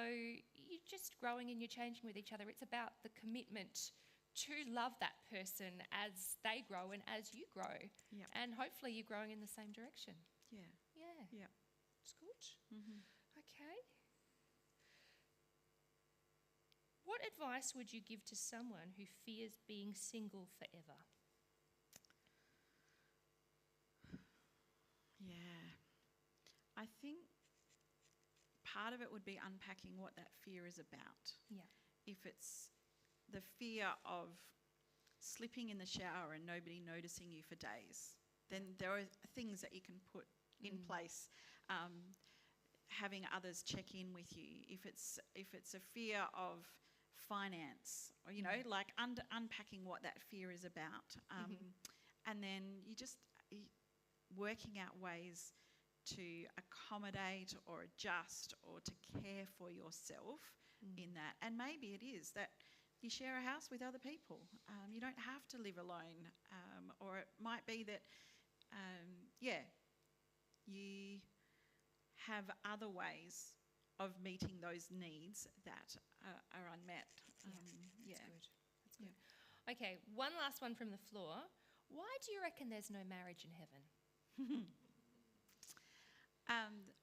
Speaker 1: you're just growing and you're changing with each other. It's about the commitment to love that person as they grow and as you grow.
Speaker 2: Yep.
Speaker 1: And hopefully you're growing in the same direction.
Speaker 2: Yeah.
Speaker 1: Yeah.
Speaker 2: Yeah.
Speaker 1: It's good.
Speaker 2: Mm-hmm.
Speaker 1: Okay. What advice would you give to someone who fears being single forever?
Speaker 2: Yeah. I think part of it would be unpacking what that fear is about.
Speaker 1: Yeah.
Speaker 2: If it's the fear of slipping in the shower and nobody noticing you for days, then there are things that you can put in place. Having others check in with you. If it's a fear of finance, or like unpacking what that fear is about, and then working out ways to accommodate or adjust or to care for yourself in that. And maybe it is that you share a house with other people. You don't have to live alone. Or it might be that, you have other ways of meeting those needs that are unmet.
Speaker 1: That's good. Okay, one last one from the floor. Why do you reckon there's no marriage in heaven?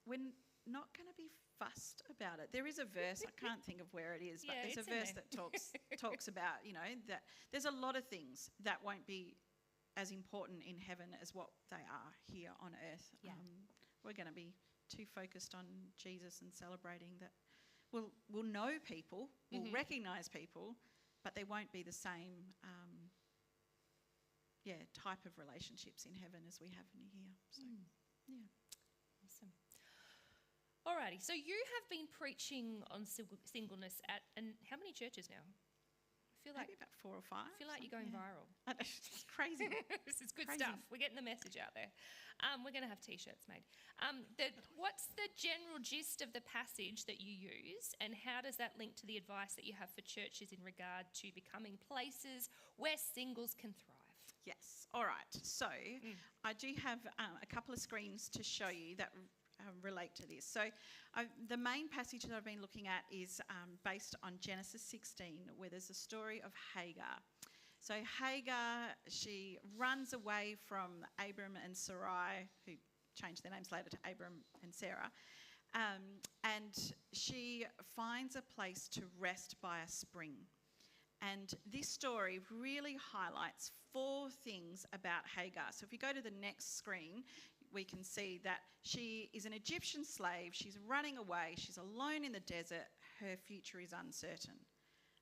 Speaker 2: We're not going to be fussed about it. There is a verse, I can't think of where it is, but
Speaker 1: Yeah,
Speaker 2: there's a
Speaker 1: it's in
Speaker 2: verse
Speaker 1: there.
Speaker 2: that talks about, that there's a lot of things that won't be as important in heaven as what they are here on earth.
Speaker 1: Yeah.
Speaker 2: We're going to be too focused on Jesus and celebrating that. We'll know people, we'll recognise people, but there won't be the same type of relationships in heaven as we have in here. So, yeah.
Speaker 1: Awesome. Alrighty, so you have been preaching on singleness at, and how many churches now? I feel like
Speaker 2: Maybe about 4 or 5.
Speaker 1: I feel like you're going viral.
Speaker 2: It's crazy.
Speaker 1: This is good
Speaker 2: Crazy.
Speaker 1: stuff. We're getting the message out there. We're going to have T-shirts made. What's the general gist of the passage that you use, and how does that link to the advice that you have for churches in regard to becoming places where singles can thrive?
Speaker 2: Yes. All right. So I do have a couple of screens to show you that relate to this. So the main passage that I've been looking at is based on Genesis 16, where there's a story of Hagar. So Hagar, she runs away from Abram and Sarai, who changed their names later to Abram and Sarah, and she finds a place to rest by a spring. And this story really highlights 4 things about Hagar. So if you go to the next screen, we can see that she is an Egyptian slave. She's running away. She's alone in the desert. Her future is uncertain.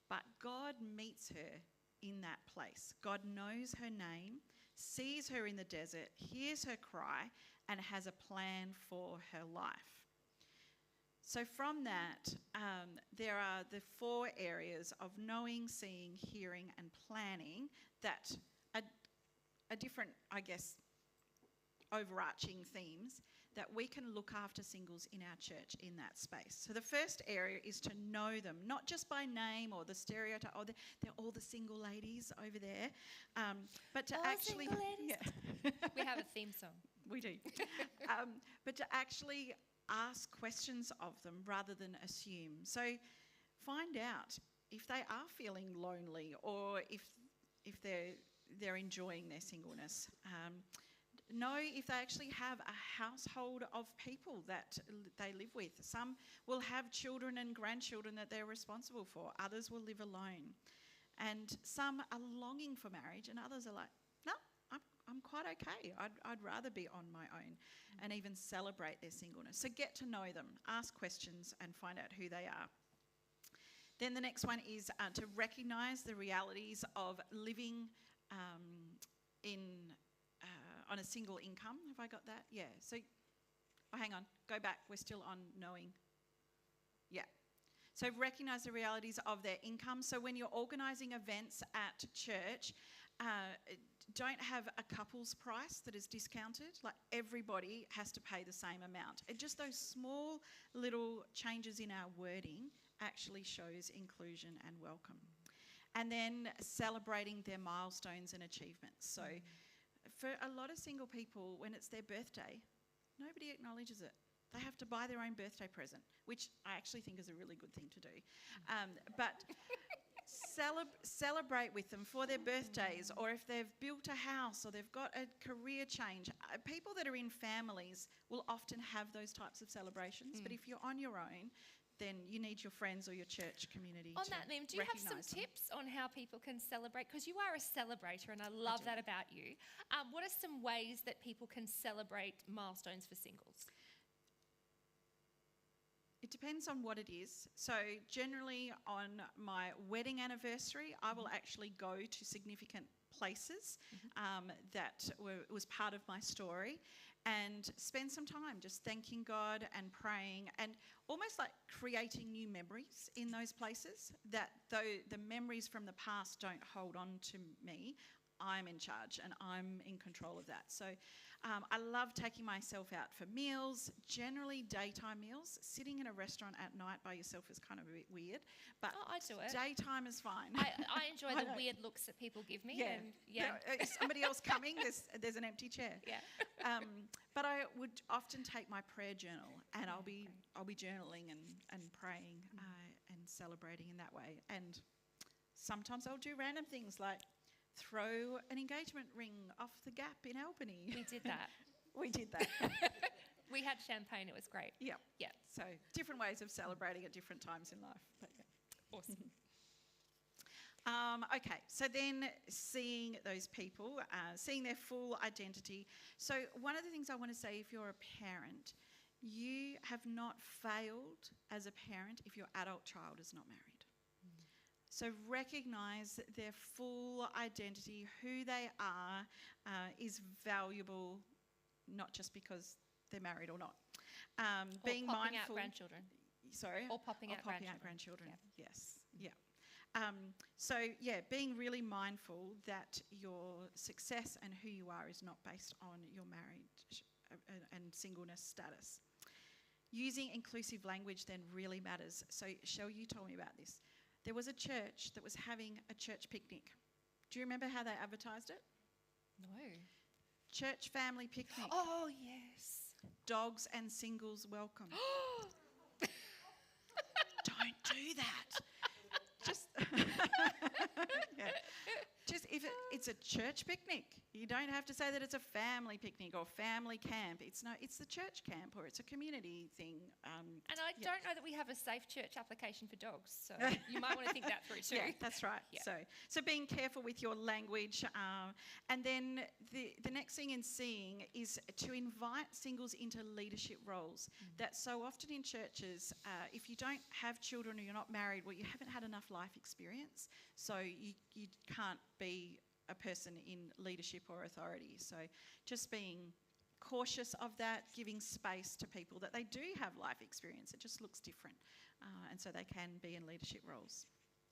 Speaker 2: But God meets her in that place. God knows her name, sees her in the desert, hears her cry, and has a plan for her life. So from that, there are the 4 areas of knowing, seeing, hearing and planning that are different, I guess, overarching themes that we can look after singles in our church in that space. So the first area is to know them, not just by name or the stereotype, oh, they're all the single ladies over there, but to actually...
Speaker 1: Single ladies.
Speaker 2: Yeah.
Speaker 1: We have a theme song.
Speaker 2: We do. But to actually ask questions of them rather than assume. So find out if they are feeling lonely or if they're enjoying their singleness. Know if they actually have a household of people that they live with. Some will have children and grandchildren that they're responsible for. Others will live alone. And some are longing for marriage and others are like, no, I'm quite okay. I'd rather be on my own, and even celebrate their singleness. So get to know them, ask questions and find out who they are. Then the next one is to recognise the realities of living on a single income. Have I got that? Yeah. So, hang on. Go back. We're still on knowing. Yeah. So recognise the realities of their income. So when you're organising events at church, don't have a couple's price that is discounted. Like everybody has to pay the same amount. And just those small little changes in our wording actually shows inclusion and welcome. And then celebrating their milestones and achievements. So for a lot of single people, when it's their birthday, nobody acknowledges it. They have to buy their own birthday present, which I actually think is a really good thing to do. But celebrate with them for their birthdays, or if they've built a house or they've got a career change. People that are in families will often have those types of celebrations, but if you're on your own, then you need your friends or your church community
Speaker 1: On
Speaker 2: to
Speaker 1: that theme, do you have some
Speaker 2: recognise them.
Speaker 1: tips on how people can celebrate? Because you are a celebrator and I love that about you. What are some ways that people can celebrate milestones for singles?
Speaker 2: It depends on what it is. So generally on my wedding anniversary, I will actually go to significant places that was part of my story, and spend some time just thanking God and praying, and almost like creating new memories in those places, that though the memories from the past don't hold on to me, I'm in charge and I'm in control of that. So I love taking myself out for meals, generally daytime meals. Sitting in a restaurant at night by yourself is kind of a bit weird, but
Speaker 1: I do it.
Speaker 2: daytime is fine.
Speaker 1: I enjoy the weird looks that people give me.
Speaker 2: Yeah.
Speaker 1: And
Speaker 2: Is somebody else coming? There's an empty chair.
Speaker 1: Yeah.
Speaker 2: But I would often take my prayer journal, and I'll be journaling and praying and celebrating in that way. And sometimes I'll do random things like throw an engagement ring off the gap in Albany.
Speaker 1: We did that.
Speaker 2: We did that.
Speaker 1: We had champagne. It was great.
Speaker 2: Yeah.
Speaker 1: Yeah.
Speaker 2: So different ways of celebrating at different times in life. But yeah.
Speaker 1: Awesome.
Speaker 2: Okay, so then seeing those people, seeing their full identity. So one of the things I want to say, if you're a parent, you have not failed as a parent if your adult child is not married. So recognise their full identity, who they are, is valuable, not just because they're married or not. Being
Speaker 1: or popping
Speaker 2: mindful.
Speaker 1: out grandchildren.
Speaker 2: Sorry?
Speaker 1: Or popping out
Speaker 2: grandchildren.
Speaker 1: Yeah.
Speaker 2: Yes, yeah. So, being really mindful that your success and who you are is not based on your marriage and singleness status. Using inclusive language then really matters. So, Shell, you told me about this. There was a church that was having a church picnic. Do you remember how they advertised it?
Speaker 1: No.
Speaker 2: Church family picnic.
Speaker 1: Oh, yes.
Speaker 2: Dogs and singles welcome. Don't do that. Just if it's a church picnic, you don't have to say that it's a family picnic or family camp. It's the church camp, or it's a community thing.
Speaker 1: And I don't know that we have a safe church application for dogs, so you might want to think that through too.
Speaker 2: Yeah, that's right.
Speaker 1: Yeah.
Speaker 2: So being careful with your language, and then the next thing in seeing is to invite singles into leadership roles. That so often in churches, if you don't have children or you're not married, well, you haven't had enough life experience, so you can't be a person in leadership or authority. So just being cautious of that, giving space to people that they do have life experience. It just looks different. And so they can be in leadership roles.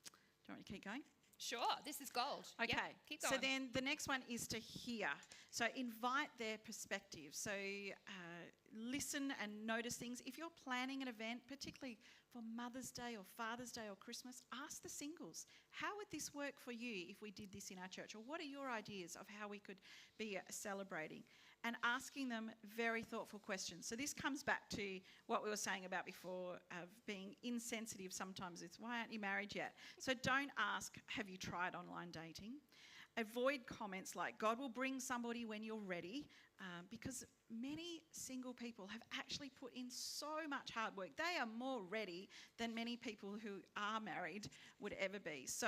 Speaker 2: Do you want me to keep going?
Speaker 1: Sure, this is gold.
Speaker 2: Okay,
Speaker 1: Yep, keep going.
Speaker 2: So then the next one is to hear. So invite their perspective. So listen and notice things. If you're planning an event, particularly for Mother's Day or Father's Day or Christmas, ask the singles, how would this work for you if we did this in our church? Or what are your ideas of how we could be celebrating? And asking them very thoughtful questions. So this comes back to what we were saying about before of being insensitive sometimes. It's, why aren't you married yet? So don't ask, have you tried online dating? Avoid comments like, God will bring somebody when you're ready, because many single people have actually put in so much hard work. They are more ready than many people who are married would ever be. So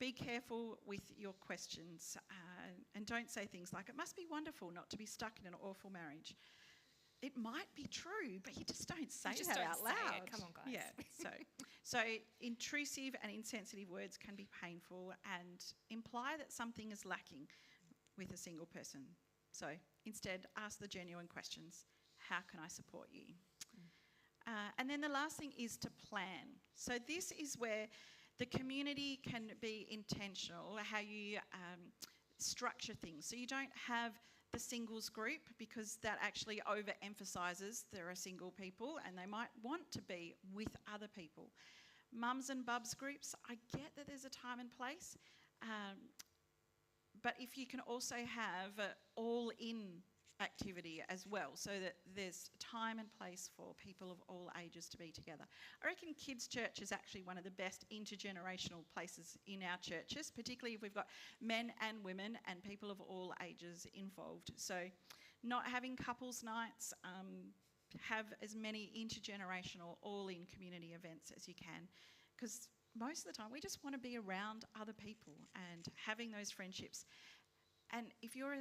Speaker 2: be careful with your questions, and don't say things like, it must be wonderful not to be stuck in an awful marriage. It might be true, but you just don't say that out loud.
Speaker 1: Come on, guys.
Speaker 2: Yeah. So intrusive and insensitive words can be painful and imply that something is lacking with a single person. So instead, ask the genuine questions. How can I support you? And then the last thing is to plan. So this is where the community can be intentional, how you structure things. So you don't have the singles group, because that actually overemphasises there are single people and they might want to be with other people. Mums and bubs groups, I get that there's a time and place, but if you can also have all-in activity as well, so that there's time and place for people of all ages to be together. I reckon kids' church is actually one of the best intergenerational places in our churches, particularly if we've got men and women and people of all ages involved. So not having couples nights, have as many intergenerational all-in community events as you can, because most of the time we just want to be around other people and having those friendships. And if you're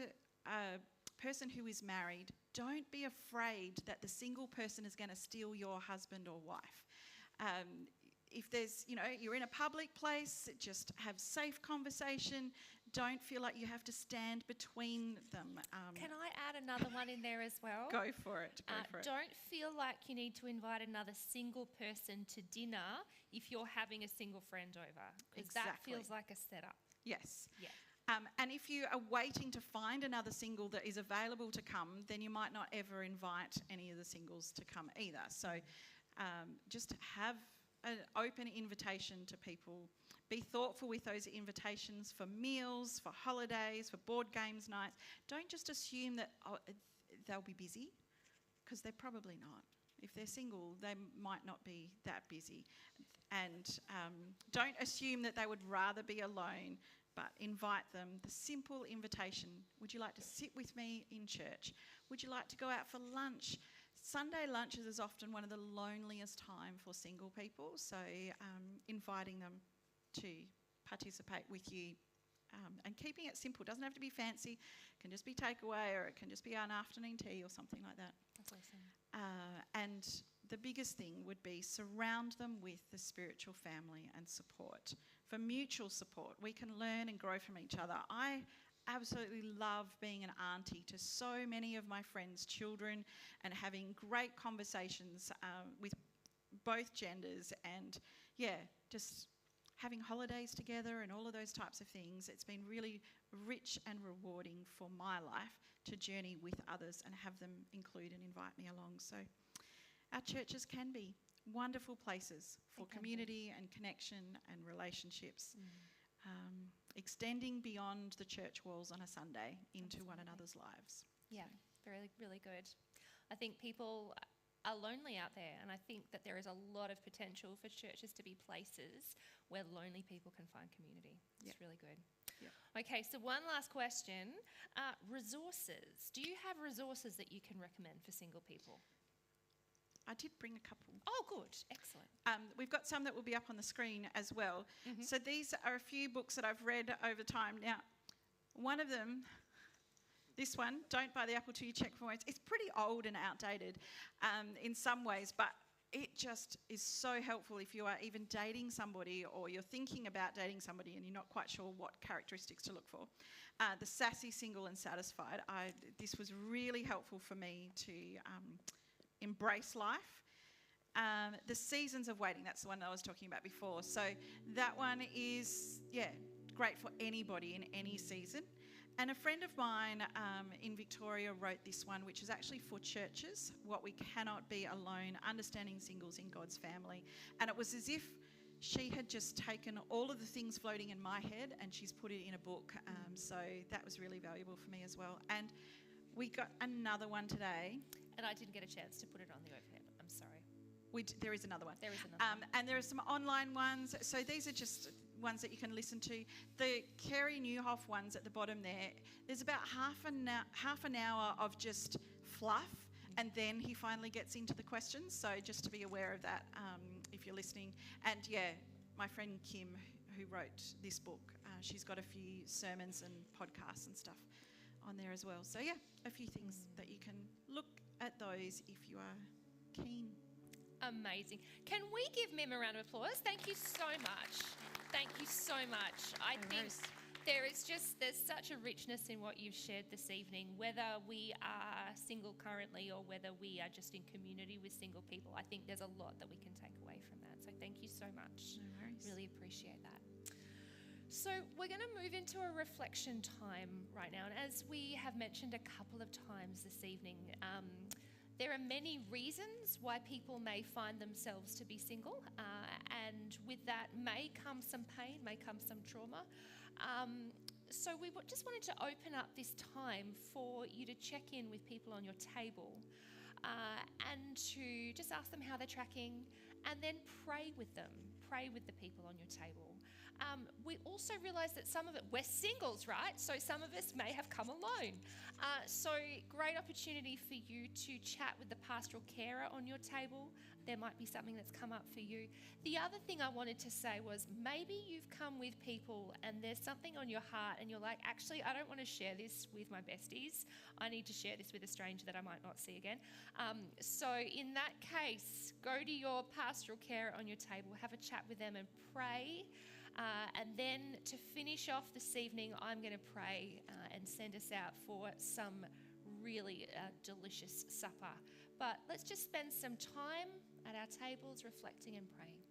Speaker 2: a person who is married, don't be afraid that the single person is going to steal your husband or wife. If there's, you're in a public place, just have safe conversation. Don't feel like you have to stand between them.
Speaker 1: Can I add another one in there as well?
Speaker 2: Go for it.
Speaker 1: Don't feel like you need to invite another single person to dinner if you're having a single friend over, because that feels like a setup.
Speaker 2: Yes.
Speaker 1: Yeah.
Speaker 2: And if you are waiting to find another single that is available to come, then you might not ever invite any of the singles to come either. So just have an open invitation to people. Be thoughtful with those invitations for meals, for holidays, for board games nights. Don't just assume that they'll be busy, because they're probably not. If they're single, they might not be that busy. And don't assume that they would rather be alone, but invite them. The simple invitation, would you like to sit with me in church? Would you like to go out for lunch? Sunday lunches is often one of the loneliest time for single people, so inviting them to participate with you, and keeping it simple. It doesn't have to be fancy. It can just be takeaway, or it can just be an afternoon tea or something like that.
Speaker 1: That's awesome.
Speaker 2: And the biggest thing would be surround them with the spiritual family and support. For mutual support, we can learn and grow from each other. I absolutely love being an auntie to so many of my friends' children and having great conversations with both genders, and just having holidays together and all of those types of things. It's been really rich and rewarding for my life to journey with others and have them include and invite me along. So our churches can be wonderful places for community and connection and relationships, extending beyond the church walls on a Sunday into one another's lives.
Speaker 1: Yeah, really, really good. I think people are lonely out there, and I think that there is a lot of potential for churches to be places where lonely people can find community. It's really good. Yep. Okay, so one last question. Resources. Do you have resources that you can recommend for single people?
Speaker 2: I did bring a couple.
Speaker 1: Oh, good. Excellent.
Speaker 2: We've got some that will be up on the screen as well. Mm-hmm. So these are a few books that I've read over time. Now, one of them, this one, Don't Buy the Apple Till You Check for It. It's pretty old and outdated in some ways, but it just is so helpful if you are even dating somebody or you're thinking about dating somebody and you're not quite sure what characteristics to look for. The Sassy, Single and Satisfied. This was really helpful for me to embrace life. The Seasons of Waiting, that's the one that I was talking about before. So that one is, great for anybody in any season. And a friend of mine in Victoria wrote this one, which is actually for churches, What We Cannot Be Alone, Understanding Singles in God's Family. And it was as if she had just taken all of the things floating in my head and she's put it in a book. So that was really valuable for me as well. And we got another one today.
Speaker 1: And I didn't get a chance to put it on the overhead. I'm sorry.
Speaker 2: There is another one.
Speaker 1: There is another one.
Speaker 2: And there are some online ones. So these are just ones that you can listen to. The Kerry Newhoff ones at the bottom there, there's about half an hour of just fluff, and then he finally gets into the questions. So just to be aware of that if you're listening. And my friend Kim, who wrote this book, she's got a few sermons and podcasts and stuff on there as well. So a few things that you can look at those if you are keen.
Speaker 1: Amazing. Can we give Mim a round of applause? Thank you so much. Thank you so much. I think there's such a richness in what you've shared this evening, whether we are single currently or whether we are just in community with single people. I think there's a lot that we can take away from that. So thank you so much.
Speaker 2: No worries.
Speaker 1: Really appreciate that. So we're going to move into a reflection time right now. And as we have mentioned a couple of times this evening, there are many reasons why people may find themselves to be single, and with that may come some pain, may come some trauma. So we just wanted to open up this time for you to check in with people on your table and to just ask them how they're tracking, and then pray with them, pray with the people on your table. We also realise that we're singles, right? So some of us may have come alone. So great opportunity for you to chat with the pastoral carer on your table. There might be something that's come up for you. The other thing I wanted to say was maybe you've come with people and there's something on your heart and you're like, actually, I don't want to share this with my besties. I need to share this with a stranger that I might not see again. So in that case, go to your pastoral carer on your table, have a chat with them and pray. And then to finish off this evening, I'm going to pray and send us out for some really delicious supper. But let's just spend some time at our tables reflecting and praying.